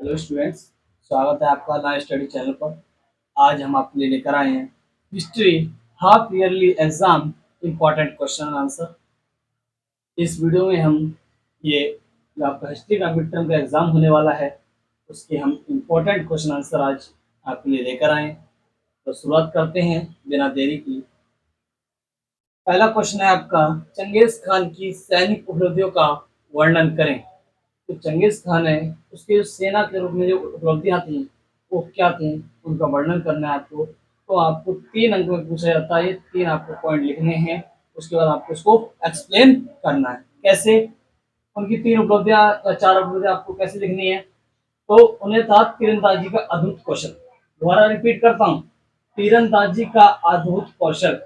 Hello students, स्वागत है आपका लाइव स्टडी चैनल पर। आज हम आपके लिए लेकर आए हैं history half yearly exam important question answer. इस वीडियो में हम ये जो आपका हिस्ट्री का मिड टर्म का एग्जाम होने वाला है उसके हम इम्पोर्टेंट क्वेश्चन आंसर आज आपके लिए लेकर आए। तो शुरुआत करते हैं बिना देरी की। पहला क्वेश्चन है आपका, चंगेज खान की सैनिक उपलब्धियों का वर्णन करें। तो चंगेज खान है, उसके जो सेना के रूप में जो उपलब्धियां थी वो क्या थी, उनका वर्णन करना है आपको। तो आपको 3 अंक में पूछा जाता है, ये 3 आपको पॉइंट लिखने हैं। उसके बाद आपको इसको एक्सप्लेन करना है कैसे। उनकी 3 उपलब्धियां या 4 उपलब्धियां आपको कैसे लिखनी है। तो उन्हें था तीरंदाजी का अद्भुत कौशल। दोबारा रिपीट करता हूँ, तीरंदाजी का अद्भुत कौशल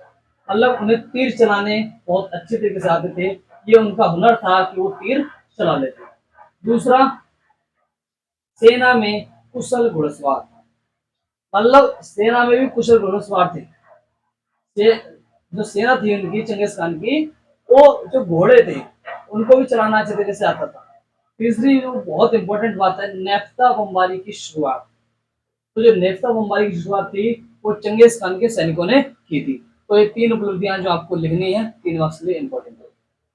मतलब उन्हें तीर चलाने बहुत अच्छे तरीके से आते थे। ये उनका हुनर था कि वो तीर चला लेते। दूसरा, सेना में कुशल घुड़सवार, मतलब सेना में भी कुशल घुड़सवार थे। जो सेना थी उनकी चंगेज खान की, वो जो घोड़े थे उनको भी चलाना अच्छे तरीके से आता था। तीसरी जो बहुत इंपॉर्टेंट बात है, नेफ्ता बमबारी की शुरुआत। तो जो नेफ्ता बमबारी की शुरुआत थी वो चंगेज खान के सैनिकों ने की थी। तो ये 3 उपलब्धियां जो आपको लिखनी है 3 मार्क्स के लिए इंपॉर्टेंट है।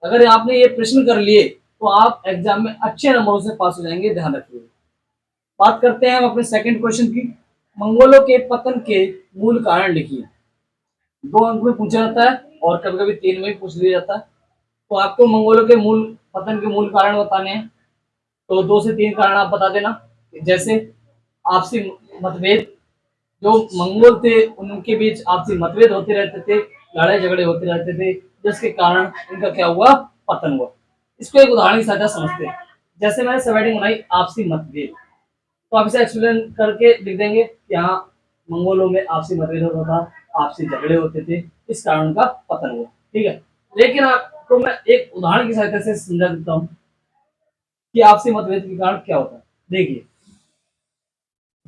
अगर आपने ये प्रश्न कर लिए तो आप एग्जाम में अच्छे नंबरों से पास हो जाएंगे, ध्यान रखिए। बात करते हैं हम अपने सेकंड क्वेश्चन की। मंगोलों के पतन के मूल कारण लिखिए। 2 अंक में पूछा जाता है और कभी कभी 3 में भी पूछ लिया जाता है। तो आपको मंगोलों के मूल पतन के मूल कारण बताने हैं। तो 2 से 3 कारण आप बता देना। जैसे आपसी मतभेद, जो मंगोल थे उनके बीच आपसी मतभेद होते रहते थे, लड़ाई झगड़े होते रहते थे, जिसके कारण इनका क्या हुआ, पतन हुआ। इसको एक उदाहरण की सहायता समझते हैं। जैसे मैंने स्लाइडिंग बनाई आपसी मतभेद, तो आप इसे एक्सप्लेन करके लिख देंगे कि यहाँ मंगोलों में आपसी मतभेद होता था, आपसी झगड़े होते थे, इस कारण का पतन हुआ। ठीक है, लेकिन आपको मैं एक उदाहरण की सहायता से समझा देता हूँ कि आपसी मतभेद के कारण क्या होता है। देखिए,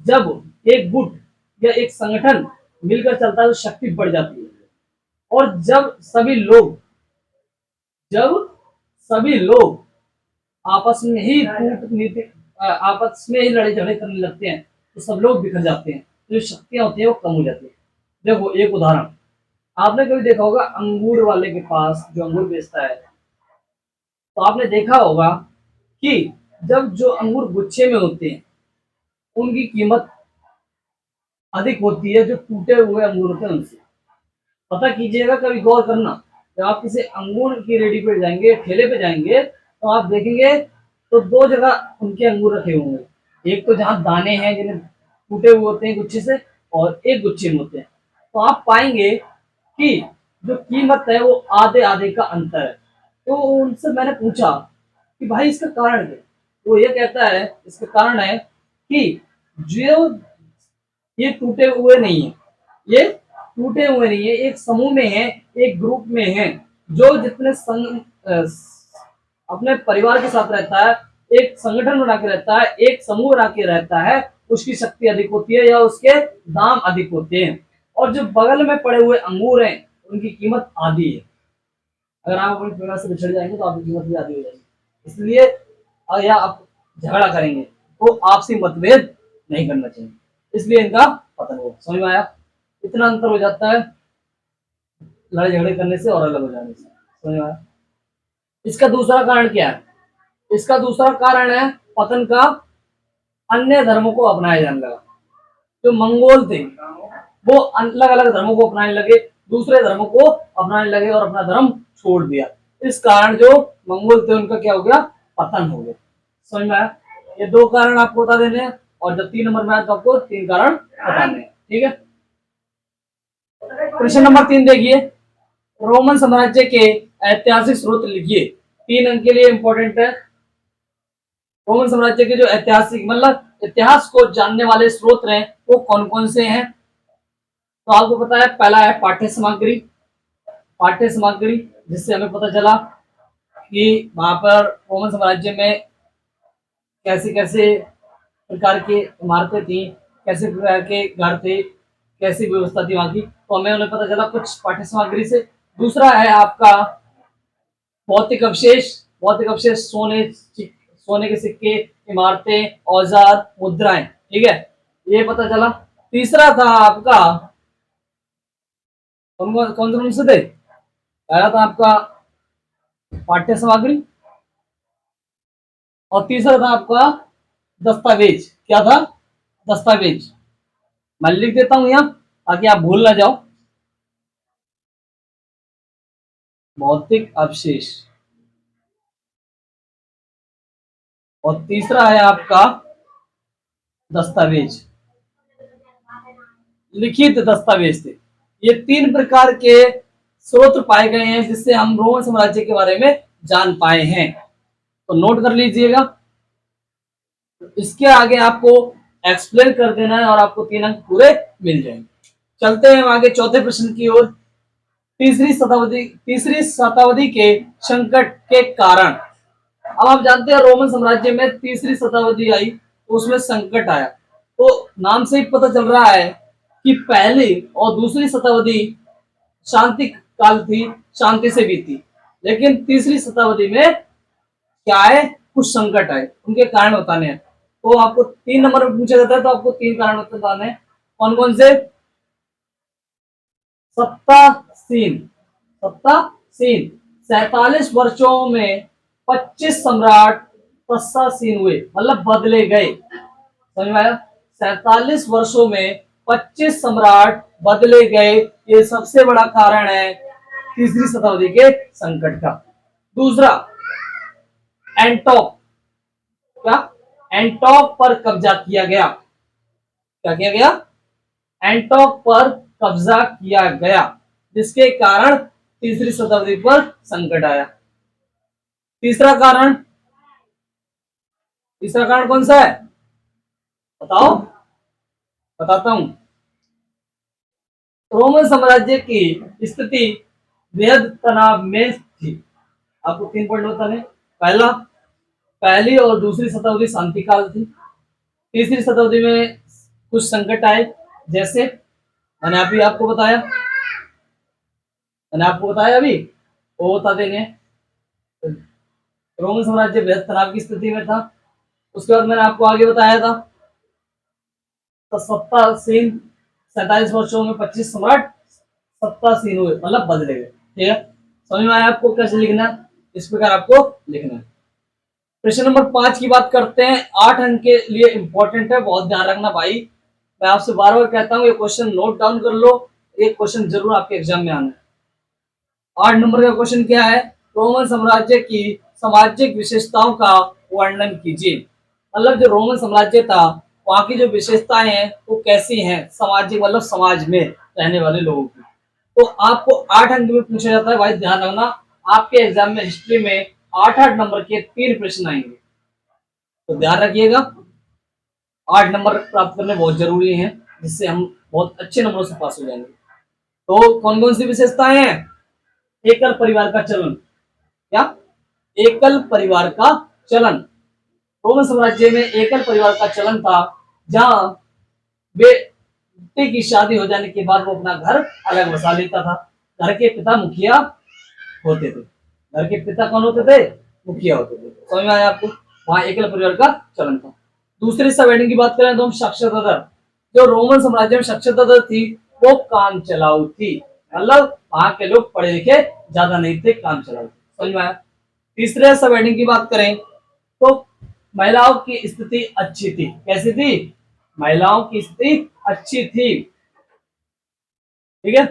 जब एक गुट या एक संगठन मिलकर चलता है तो शक्ति बढ़ जाती है। और जब सभी लोग आपस में ही कूटनीति आपस में ही लड़ाई झगड़े करने लगते हैं तो सब लोग बिखर जाते हैं, तो जो शक्तियां होती है वो कम हो जाती है। देखो एक उदाहरण, आपने कभी देखा होगा अंगूर वाले के पास जो अंगूर बेचता है, तो आपने देखा होगा कि जब जो अंगूर गुच्छे में होते हैं उनकी कीमत अधिक होती है जो टूटे हुए अंगूर होते हैं उनसे। पता कीजिएगा, कभी गौर करना, जब आप किसी अंगूर की रेडी पे जाएंगे, ठेले पे जाएंगे, तो आप देखेंगे तो 2 जगह उनके अंगूर रखे होंगे। एक तो जहाँ दाने हैं जिन्हें टूटे हुए होते हैं गुच्छे से, और एक गुच्छे में होते हैं। तो आप पाएंगे कि जो कीमत है वो आधे आधे का अंतर है। तो उनसे मैंने पूछा कि भाई इसका कारण क्या है। वो ये कहता है इसका कारण है कि जो ये टूटे हुए नहीं है, ये टूटे हुए नहीं है, एक समूह में है, एक ग्रुप में है, जो जितने संग अपने परिवार के साथ रहता है, एक संगठन बना के रहता है, एक समूह बना के रहता है, उसकी शक्ति अधिक होती है या उसके दाम अधिक होते हैं। और जो बगल में पड़े हुए अंगूर हैं उनकी कीमत आधी है। अगर आप अपनी प्रेरणा से बिछड़ जाएंगे तो आपकी कीमत भी आधी हो जाएगी। इसलिए या आप झगड़ा करेंगे तो आपसी मतभेद नहीं करना चाहिए, इसलिए इनका पतन हुआ। समझ में आया? इतना अंतर हो जाता है लड़ाई झगड़े करने से और अलग हो जाने से। समझ में आया? इसका दूसरा कारण क्या है? इसका दूसरा कारण है पतन का अन्य धर्मों को अपनाया जाने लगा। जो मंगोल थे वो अलग अलग धर्मों को अपनाने लगे, दूसरे धर्मों को अपनाने लगे और अपना धर्म छोड़ दिया। इस कारण जो मंगोल थे उनका क्या हो गया, पतन हो गया। समझ में आया? ये 2 कारण आपको बता देने हैं, और जब 3 नंबर में आया तो आपको 3 कारण बताने हैं। ठीक है, प्रश्न नंबर 3 देखिए, रोमन साम्राज्य के ऐतिहासिक स्रोत लिखिए। 3 अंक के लिए इंपॉर्टेंट है। रोमन साम्राज्य के जो ऐतिहासिक मतलब इतिहास को जानने वाले स्रोत हैं वो कौन कौन से हैं। तो आपको पता है, पहला है पाठ्य सामग्री। पाठ्य सामग्री जिससे हमें पता चला कि वहां पर रोमन साम्राज्य में कैसे कैसे प्रकार की इमारतें थी, कैसे प्रकार के घर थे, कैसी व्यवस्था थी वहां की, तो हमें उन्हें पता चला कुछ पाठ्य सामग्री से। दूसरा है आपका भौतिक अवशेष। भौतिक अवशेष सोने के सिक्के इमारतें, औजार, मुद्राएं। ठीक है, ये पता चला। तीसरा था आपका कौन से थे? पहला था आपका पाठ्य सामग्री और तीसरा था आपका दस्तावेज। क्या था? दस्तावेज। मैं लिख देता हूं यहाँ ताकि आप भूल ना जाओ। भौतिक अवशेष और तीसरा है आपका दस्तावेज, लिखित दस्तावेज थे। ये तीन प्रकार के स्रोत पाए गए हैं जिससे हम रोमन साम्राज्य के बारे में जान पाए हैं। तो नोट कर लीजिएगा। इसके आगे आपको एक्सप्लेन कर देना है और आपको 3 अंक पूरे मिल जाएंगे। चलते हैं हम आगे चौथे प्रश्न की ओर। तीसरी शताब्दी के संकट के कारण। अब आप जानते हैं रोमन साम्राज्य में तीसरी शताब्दी आई तो उसमें संकट आया। तो नाम से ही पता चल रहा है कि पहली और दूसरी शताब्दी शांति काल थी, शांति से बीती। लेकिन तीसरी शताब्दी में क्या है, कुछ संकट आए, उनके कारण बताने हैं। तो आपको 3 नंबर में पूछा जाता है तो आपको 3 कारण बताने हैं। कौन कौन से? सत्तासीन, सत्तासीन 47 वर्षों में 25 सम्राट तत्सासीन हुए, मतलब बदले गए। समझ में आया? 47 वर्षों में 25 सम्राट बदले गए, ये सबसे बड़ा कारण है तीसरी शताब्दी के संकट का। दूसरा, एंटॉप, क्या? एंटॉप पर कब्जा किया गया। क्या किया गया? एंटॉप पर कब्जा किया गया, जिसके कारण तीसरी शताब्दी पर संकट आया। तीसरा कारण, तीसरा कारण कौन सा है? बताओ, बताता हूं। रोमन साम्राज्य की स्थिति बेहद तनाव में थी। आपको 3 पॉइंट बताने। पहला, पहली और दूसरी शताब्दी शांति काल थी। तीसरी शताब्दी में कुछ संकट आए, जैसे मैंने अभी आपको बताया, अभी वो बता देंगे। रोमन साम्राज्य बेहद तनाव की स्थिति में था। उसके बाद मैंने आपको आगे बताया था तो सत्तासीन 47 वर्षों में 25 सम्राट सत्तासीन हुए, मतलब बदले गए। ठीक है, समझ में आया आपको कैसे लिखना है? इस प्रकार आपको लिखना है। प्रश्न नंबर 5 की बात करते हैं। 8 अंक के लिए इंपॉर्टेंट है, बहुत ध्यान रखना भाई। मैं आपसे बार बार कहता हूँ ये क्वेश्चन नोट डाउन कर लो, एक क्वेश्चन जरूर आपके एग्जाम में आना है। 8 नंबर का क्वेश्चन क्या है? रोमन साम्राज्य की सामाजिक विशेषताओं का वर्णन कीजिए। मतलब जो रोमन साम्राज्य था वहां की जो विशेषताएं हैं वो कैसी हैं, सामाजिक मतलब समाज में रहने वाले लोगों की। तो आपको 8 अंक में पूछा जाता है भाई, ध्यान रखना। आपके एग्जाम में हिस्ट्री में 8-8 नंबर के 3 प्रश्न आएंगे, तो ध्यान रखिएगा। 8 नंबर प्राप्त करने बहुत जरूरी है, जिससे हम बहुत अच्छे नंबरों से पास हो जाएंगे। तो कौन कौन सी विशेषताएं हैं? एकल परिवार का चलन। क्या? एकल परिवार का चलन। रोमन साम्राज्य में एकल परिवार का चलन था, जहां बेटे की शादी हो जाने के बाद वो अपना घर अलग बसा लेता था। घर के पिता मुखिया होते थे। घर के पिता कौन होते थे? मुखिया होते थे। समझ में आया आपको? वहां एकल परिवार का चलन था। दूसरी सब हेडिंग की बात करें तो हम साक्षरता दर। जो रोमन साम्राज्य में साक्षरता दर थी वो काम चलाऊ थी, मतलब वहां के लोग पढ़े लिखे ज्यादा नहीं थे, काम चलाऊ थे। समझ में आया? तीसरे सब हेडिंग की बात करें तो महिलाओं की स्थिति अच्छी थी। कैसी थी? महिलाओं की स्थिति अच्छी थी। ठीक है,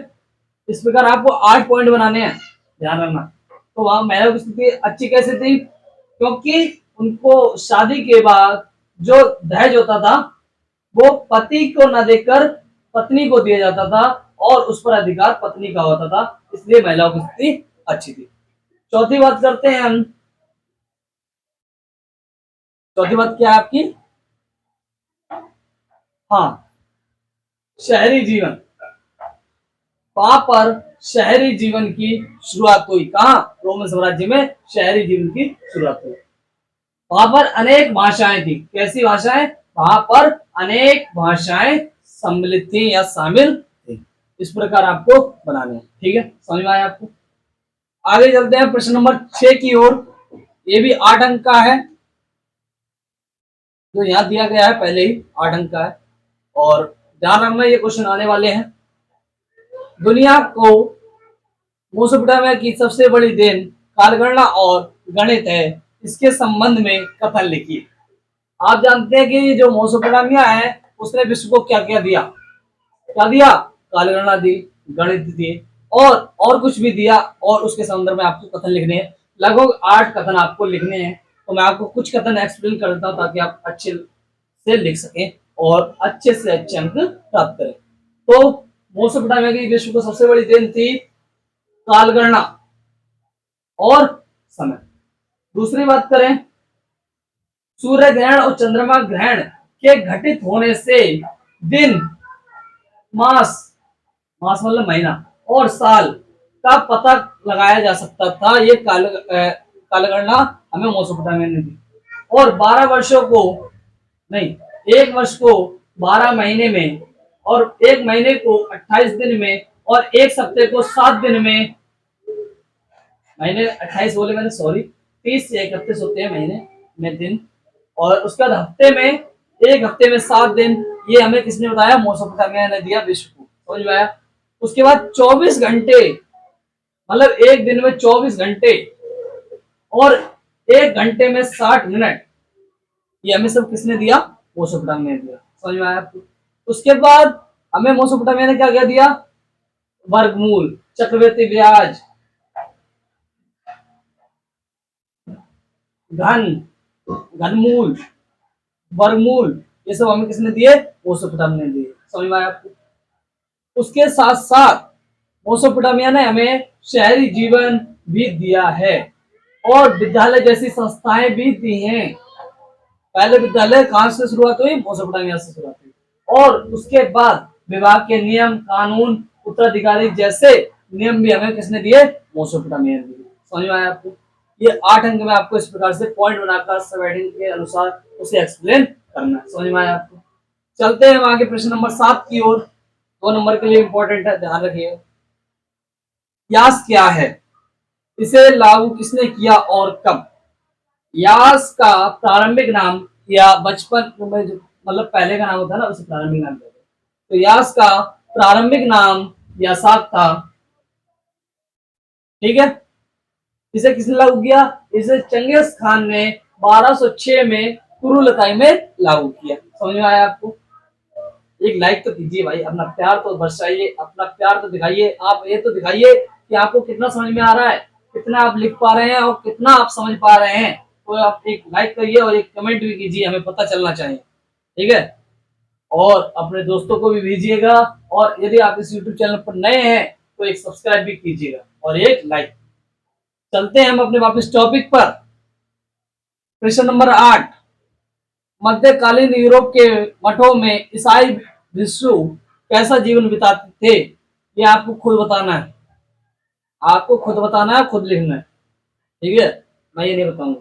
इस प्रकार आपको 8 पॉइंट बनाने हैं, ध्यान रखना। तो वहां महिलाओं की स्थिति अच्छी कैसे थी? क्योंकि उनको शादी के बाद जो दहेज होता था वो पति को न देकर पत्नी को दिया जाता था और उस पर अधिकार पत्नी का होता था, इसलिए महिलाओं की स्थिति अच्छी थी। चौथी बात करते हैं हम। चौथी बात क्या है आपकी? हाँ, शहरी जीवन। वहां पर शहरी जीवन की शुरुआत हुई। कहा? रोमन साम्राज्य में शहरी जीवन की शुरुआत हुई। वहां पर अनेक भाषाएं थी। कैसी भाषाएं? वहां पर अनेक भाषाएं सम्मिलित थी या शामिल थी। इस प्रकार आपको बनाने हैं। ठीक है, समझ में आया आपको? आगे चलते हैं प्रश्न नंबर 6 की ओर। ये भी 8 अंक का है। जो यहाँ दिया गया है पहले ही 8 अंक का है। और ध्यान रखना ये क्वेश्चन आने वाले हैं। दुनिया को मेसोपोटामिया की सबसे बड़ी देन कालगणना और गणित है, इसके संबंध में कथन लिखिए। आप जानते हैं कि जो मेसोपोटामिया है उसने विश्व को क्या क्या दिया? क्या दिया? कालगणना दी, गणित दिए और कुछ भी दिया, और उसके संदर्भ में आपको कथन लिखने हैं। लगभग 8 कथन आपको लिखने हैं। तो मैं आपको कुछ कथन एक्सप्लेन कर देता हूँ ताकि आप अच्छे से लिख सकें और अच्छे से अच्छे अंक प्राप्त करें। तो मेसोपोटामिया की विश्व को सबसे बड़ी देन थी कालगणना और समय। दूसरी बात करें, सूर्य ग्रहण और चंद्रमा ग्रहण के घटित होने से दिन, मास, मास मतलब महीना, और साल का पता लगाया जा सकता था। ये कालगणना हमें मेसोपोटामिया ने दी। और 12 वर्षों को नहीं, एक वर्ष को 12 महीने में, और एक महीने को 28 दिन में, और एक सप्ताह को 7 दिन में। महीने 28 बोले मैंने, सॉरी, 30 से 31 होते हैं महीने में दिन। और उसके बाद हफ्ते में, एक हफ्ते में 7 दिन। ये हमें किसने बताया? मेसोपोटामिया ने दिया विश्व को। समझ में आया? उसके बाद 24 घंटे, मतलब एक दिन में 24 घंटे और एक घंटे में 60 मिनट, ये हमें सब किसने दिया? मेसोपोटामिया ने दिया। समझ में आया आपको? उसके बाद हमें मेसोपोटामिया ने क्या क्या दिया? वर्गमूल, चक्रवृद्धि ब्याज, घन, घनमूल, वर्गमूल, ये सब हमें किसने दिए? मेसोपोटामिया ने दिए। समझ में आया आपको? उसके साथ साथ मेसोपोटामिया ने हमें शहरी जीवन भी दिया है और विद्यालय जैसी संस्थाएं भी दी हैं। पहले विद्यालय कहां से शुरुआत हुई? मेसोपोटामिया से शुरुआत हुई। और उसके बाद विवाह के नियम, कानून, उत्तराधिकारी जैसे नियम भी हमें किसने दिए? मेसोपोटामिया ने दिए। समझ में आया आपको? ये 8 अंक में आपको इस प्रकार से पॉइंट बनाकर सब हेडिंग के अनुसार उसे एक्सप्लेन करना है। समझ में आया आपको? चलते हैं हम आगे प्रश्न नंबर 7 की ओर। 2 नंबर के लिए इंपॉर्टेंट है, ध्यान रखिए। यास क्या है? इसे लागू किसने किया और कब? यास का प्रारंभिक नाम, या बचपन में मतलब पहले का नाम होता है ना, उसे प्रारंभिक नाम कहते हैं। तो यास का प्रारंभिक नाम यासाक था। ठीक है? इसे किसने लागू किया? इसे चंगेज खान ने 1206 में कुरुलताई में लागू किया। समझ में आया आपको? एक लाइक तो कीजिए भाई, अपना प्यार तो बरसाइए, अपना प्यार तो दिखाइए। आप ये तो दिखाइए कि आपको कितना समझ में आ रहा है, कितना आप लिख पा रहे हैं और कितना आप समझ पा रहे हैं। तो आप एक लाइक करिए और एक कमेंट भी कीजिए, हमें पता चलना चाहिए। ठीक है? और अपने दोस्तों को भी भेजिएगा। और यदि आप इस यूट्यूब चैनल पर नए हैं तो एक सब्सक्राइब भी कीजिएगा और एक लाइक। चलते हैं हम अपने वापस टॉपिक पर। प्रश्न नंबर 8, मध्यकालीन यूरोप के मठों में ईसाई भिक्षु कैसा जीवन बिताते थे? ये आपको खुद बताना है। आपको खुद बताना है, खुद लिखना है। ठीक है? मैं ये नहीं बताऊंगा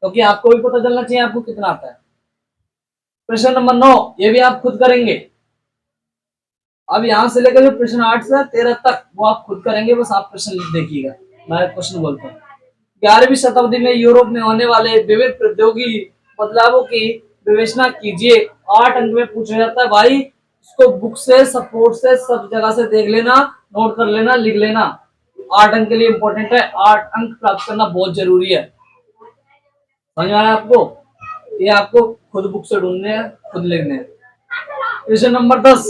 क्योंकि आपको भी पता चलना चाहिए आपको कितना आता है। प्रश्न नंबर 9, ये भी आप खुद करेंगे। अब यहां से लेकर जो प्रश्न 8 से 13 तक वो आप खुद करेंगे, बस आप प्रश्न देखिएगा। मैं क्वेश्चन बोलता हूँ। 11वीं शताब्दी में यूरोप में होने वाले विविध प्रौद्योगिकी बदलावों की विवेचना कीजिए। 8 अंक में पूछा जाता है भाई, इसको बुक से, सपोर्ट से, सब जगह से देख लेना, नोट कर लेना, लिख लेना। 8 अंक के लिए इंपॉर्टेंट है, 8 अंक प्राप्त करना बहुत जरूरी है। समझ में आया आपको? ये आपको खुद बुक से ढूंढने हैं, खुद लिखने हैं। क्वेश्चन नंबर 10,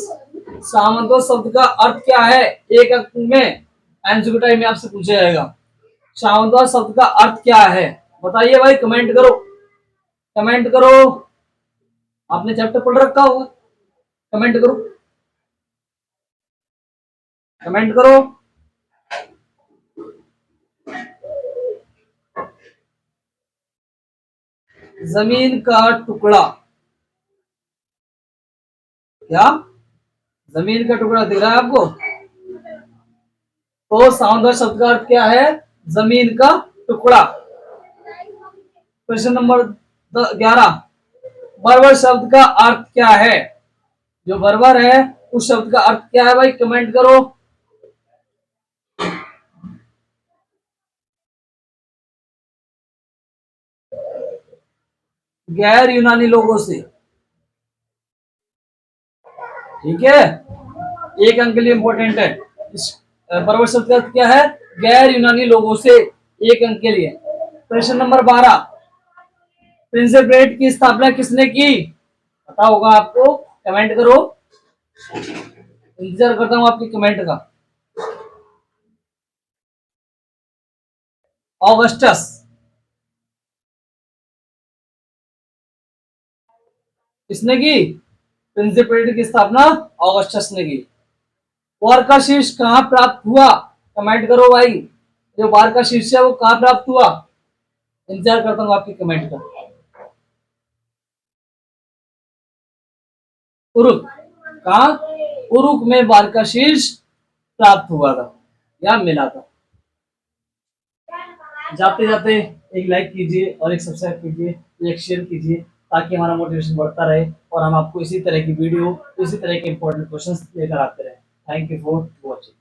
सामंतों शब्द का अर्थ क्या है? एक अंक में एमसीक्यू टाइम में आपसे पूछा जाएगा। सामंतवाद शब्द का अर्थ क्या है? बताइए भाई, कमेंट करो, कमेंट करो। आपने चैप्टर पढ़ रखा होगा, कमेंट करो, कमेंट करो। जमीन का टुकड़ा, क्या? जमीन का टुकड़ा दिख रहा है आपको? तो सामंतवाद शब्द का अर्थ क्या है? जमीन का टुकड़ा। क्वेश्चन नंबर 11, बर्बर शब्द का अर्थ क्या है? जो बर्बर है उस शब्द का अर्थ क्या है भाई? कमेंट करो। गैर यूनानी लोगों से। ठीक है, एक अंक के लिए इंपॉर्टेंट है। इस परवश शब्द का अर्थ क्या है? गैर यूनानी लोगों से, एक अंक के लिए। प्रश्न नंबर 12, प्रिंसिपलेट की स्थापना किसने की? पता होगा आपको, कमेंट करो, इंतजार करता हूं आपकी कमेंट का। ऑगस्टस। किसने की? प्रिंसिपलिटी की स्थापना ऑगस्टस ने की। वार का शीर्ष कहाँ प्राप्त हुआ? कमेंट करो भाई, जो वार का शीर्ष है वो कहाँ प्राप्त हुआ? इंतजार करता हूँ आपकी कमेंट का। उरुक। कहाँ? उरुक में वार का शीर्ष प्राप्त हुआ था या मिला था। जाते जाते एक लाइक कीजिए और एक सब्सक्राइब कीजिए, एक शेयर कीजिए, ताकि हमारा मोटिवेशन बढ़ता रहे और हम आपको इसी तरह की वीडियो, इसी तरह के इंपॉर्टेंट क्वेश्चंस लेकर आते रहे। Thank you for watching.